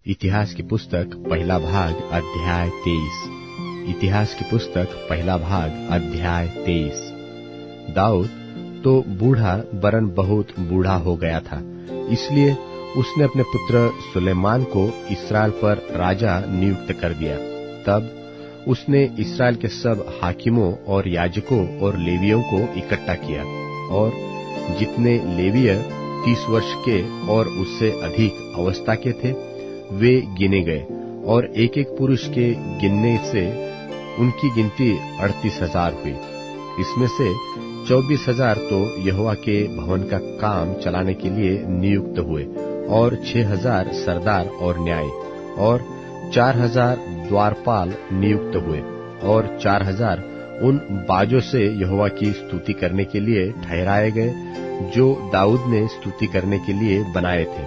इतिहास की पुस्तक पहला भाग अध्याय 23। इतिहास की पुस्तक पहला भाग अध्याय 23। दाऊद तो बूढ़ा वरन बहुत बूढ़ा हो गया था, इसलिए उसने अपने पुत्र सुलेमान को इस्राएल पर राजा नियुक्त कर दिया। तब उसने इस्राएल के सब हाकिमों और याजकों और लेवियों को इकट्ठा किया, और जितने लेवीय 30 वर्ष के और उससे अधिक अवस्था के थे वे गिने गए, और एक एक पुरुष के गिनने से उनकी गिनती 38,000 हुई। इसमें से 24,000 तो यहोवा के भवन का काम चलाने के लिए नियुक्त हुए, और 6,000 सरदार और न्यायी, और 4,000 द्वारपाल नियुक्त हुए, और 4,000 उन बाजों से यहोवा की स्तुति करने के लिए ठहराए गए जो दाऊद ने स्तुति करने के लिए बनाए थे।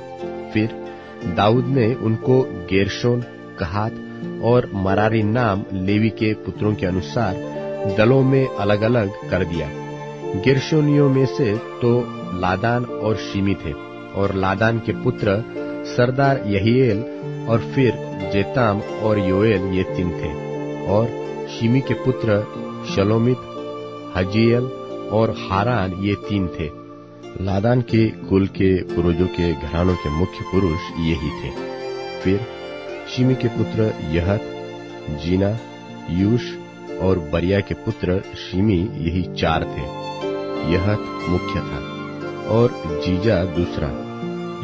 फिर दाऊद ने उनको गेर्शोन, कहात और मरारी नाम लेवी के पुत्रों के अनुसार दलों में अलग अलग कर दिया। गेर्शोनियों में से तो लादान और शिमी थे, और लादान के पुत्र सरदार यहीएल और फिर जेताम और योएल ये 3 थे, और शिमी के पुत्र शलोमित, हजीएल और हारान ये 3 थे। लादान के कुल के पूर्वजों के घरानों के मुख्य पुरुष यही थे। फिर शिमी के पुत्र यहत, जीना, यूश और बरिया के पुत्र शिमी यही 4 थे। यहत मुख्य था और जीजा दूसरा।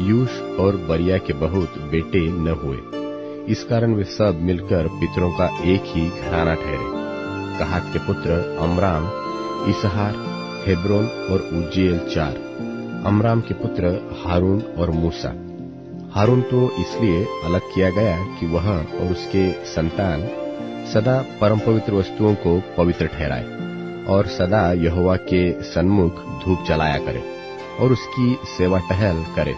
यूश और बरिया के बहुत बेटे न हुए, इस कारण वे सब मिलकर पितरों का एक ही घराना ठहरे। कहात के पुत्र अमराम, इसहार, हेब्रोन और उज्जीएल 4। अमराम के पुत्र हारून और मूसा। हारून तो इसलिए अलग किया गया कि वह और उसके संतान सदा परम पवित्र वस्तुओं को पवित्र ठहराए, और सदा यहोवा के सन्मुख धूप जलाया करे, और उसकी सेवा टहल करे,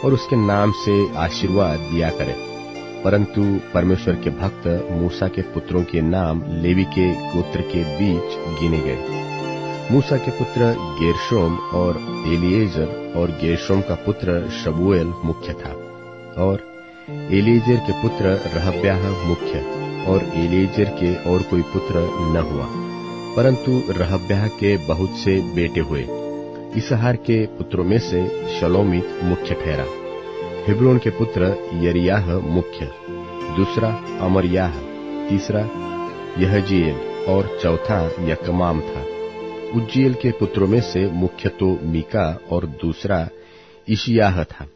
और उसके नाम से आशीर्वाद दिया करे। परंतु परमेश्वर के भक्त मूसा के पुत्रों के नाम लेवी के गोत्र के बीच गिने गए। मूसा के पुत्र गेर्शोम और एलीएजर, और गेर्शोम का पुत्र शबूएल मुख्य था, और एलीएजर के पुत्र रहब्याह मुख्य, और एलीएजर के और कोई पुत्र न हुआ, परंतु रहब्याह के बहुत से बेटे हुए। इसहार के पुत्रों में से शलोमित मुख्य ठहरा। हेब्रोन के पुत्र यरियाह मुख्य, दूसरा अमरयाह, तीसरा यहजीएल और चौथा यकमाम था। उज्जीएल के पुत्रों में से मुख्य तो मीका और दूसरा इशियाह था।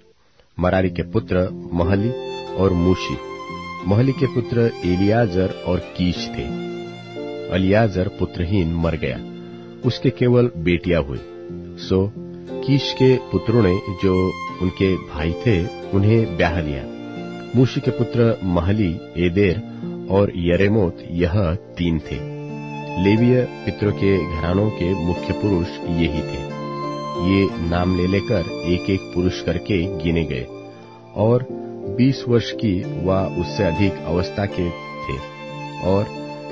मरारी के पुत्र महली और मूशी। महली के पुत्र एलियाजर और कीश थे। एलियाजर पुत्रहीन मर गया, उसके केवल बेटियां हुई। सो कीश के पुत्रों ने जो उनके भाई थे उन्हें ब्याह लिया। मूशी के पुत्र महली, एदेर और यरेमोत यह 3 थे। लेवीय पितरों के घरानों के मुख्य पुरुष यही थे। ये नाम ले लेकर एक एक पुरुष करके गिने गए, और 20 वर्ष की व उससे अधिक अवस्था के थे, और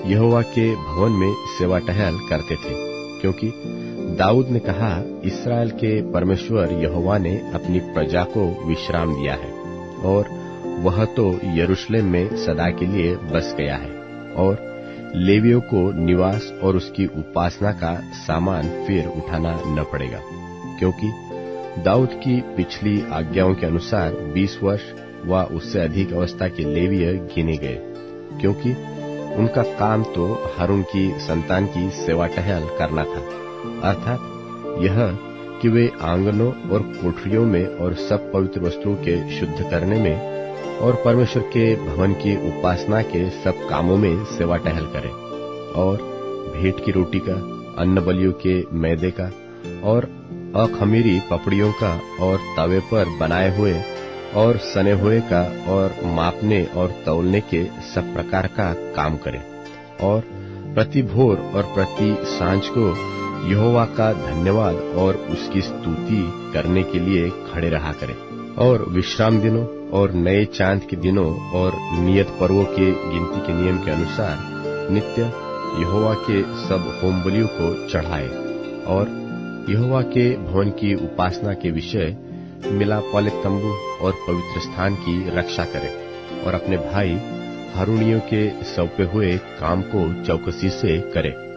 यहोवा के भवन में सेवा टहल करते थे, क्योंकि दाऊद ने कहा, इस्राएल के परमेश्वर यहोवा ने अपनी प्रजा को विश्राम दिया है, और वह तो यरूशलेम में सदा के लिए बस गया है, और लेवियों को निवास और उसकी उपासना का सामान फिर उठाना न पड़ेगा, क्योंकि दाऊद की पिछली आज्ञाओं के अनुसार 20 वर्ष व उससे अधिक अवस्था के लेवीय गिने गए, क्योंकि उनका काम तो हारून की संतान की सेवा टहल करना था, अर्थात यह कि वे आंगनों और कोठरियों में और सब पवित्र वस्तुओं के शुद्ध करने में और परमेश्वर के भवन की उपासना के सब कामों में सेवा टहल करें, और भेंट की रोटी का, अन्न बलियों के मैदे का और अखमीरी पपड़ियों का, और तवे पर बनाए हुए और सने हुए का, और मापने और तौलने के सब प्रकार का काम करें, और प्रति भोर और प्रति सांझ को यहोवा का धन्यवाद और उसकी स्तुति करने के लिए खड़े रहा करें, और विश्राम दिनों और नए चांद के दिनों और नियत पर्वों के गिनती के नियम के अनुसार नित्य यहोवा के सब होम बलियों को चढ़ाए, और यहोवा के भवन की उपासना के विषय मिलाप वाले तंबू और पवित्र स्थान की रक्षा करे। और अपने भाई हारूनियों के सौंपे हुए काम को चौकसी से करे।